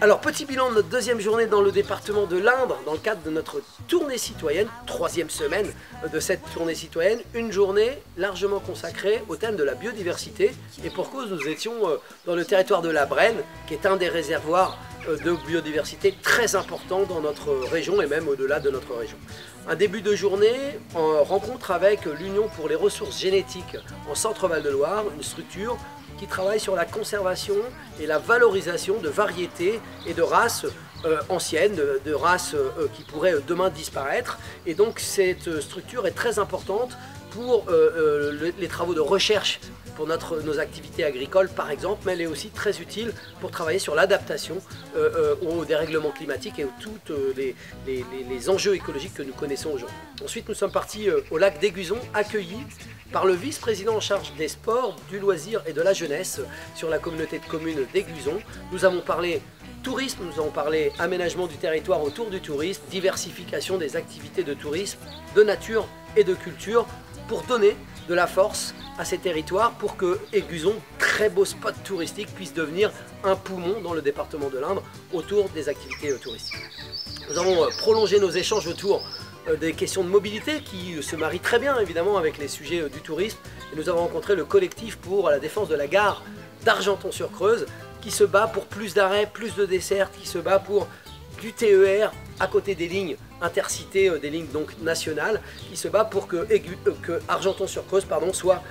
Alors, petit bilan de notre deuxième journée dans le département de l'Indre, dans le cadre de notre tournée citoyenne, troisième semaine de cette tournée citoyenne, une journée largement consacrée au thème de la biodiversité. Et pour cause, nous étions dans le territoire de la Brenne, qui est un des réservoirs de biodiversité très important dans notre région et même au-delà de notre région. Un début de journée en rencontre avec l'Union pour les ressources génétiques en Centre-Val de Loire, une structure qui travaille sur la conservation et la valorisation de variétés et de races anciennes, de races qui pourraient demain disparaître. Et donc cette structure est très importante pour les travaux de recherche pour nos activités agricoles par exemple, mais elle est aussi très utile pour travailler sur l'adaptation au dérèglement climatique et à tous les enjeux écologiques que nous connaissons aujourd'hui. Ensuite, nous sommes partis au lac d'Aiguzon, accueillis par le vice-président en charge des sports, du loisir et de la jeunesse sur la communauté de communes d'Aiguzon. Nous avons parlé tourisme, nous avons parlé aménagement du territoire autour du tourisme, diversification des activités de tourisme, de nature et de culture pour donner de la force à ces territoires pour que Aiguzon, très beau spot touristique, puisse devenir un poumon dans le département de l'Indre autour des activités touristiques. Nous avons prolongé nos échanges autour des questions de mobilité qui se marient très bien évidemment avec les sujets du tourisme. Et nous avons rencontré le collectif pour la défense de la gare d'Argenton-sur-Creuse qui se bat pour plus d'arrêts, plus de dessertes, qui se bat pour du TER à côté des lignes intercités, des lignes donc nationales, qui se bat pour que Argenton-sur-Creuse soit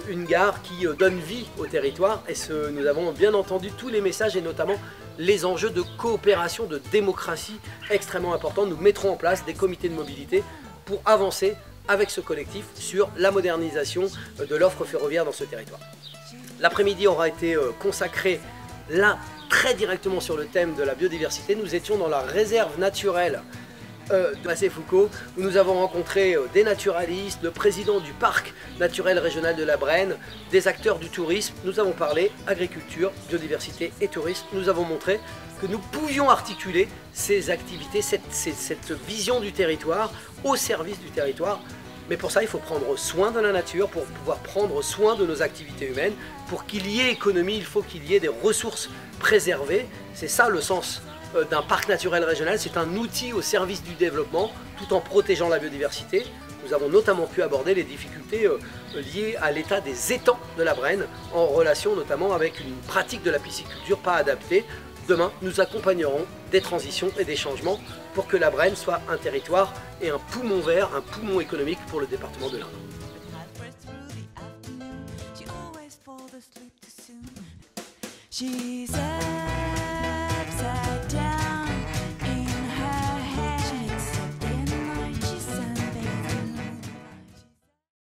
une gare qui donne vie au territoire. Et nous avons bien entendu tous les messages et notamment les enjeux de coopération, de démocratie extrêmement importants. Nous mettrons en place des comités de mobilité pour avancer avec ce collectif sur la modernisation de l'offre ferroviaire dans ce territoire. L'après-midi aura été consacré là très directement sur le thème de la biodiversité. Nous étions dans la réserve naturelle de Massé-Foucault, où nous avons rencontré des naturalistes, le président du parc naturel régional de la Brenne, des acteurs du tourisme. Nous avons parlé agriculture, biodiversité et tourisme. Nous avons montré que nous pouvions articuler ces activités, cette vision du territoire au service du territoire. Mais pour ça, il faut prendre soin de la nature, pour pouvoir prendre soin de nos activités humaines. Pour qu'il y ait économie, il faut qu'il y ait des ressources préservées. C'est ça le sens d'un parc naturel régional. C'est un outil au service du développement, tout en protégeant la biodiversité. Nous avons notamment pu aborder les difficultés liées à l'état des étangs de la Brenne, en relation notamment avec une pratique de la pisciculture pas adaptée. Demain, nous accompagnerons des transitions et des changements pour que la Brenne soit un territoire et un poumon vert, un poumon économique pour le département de l'Indre. She said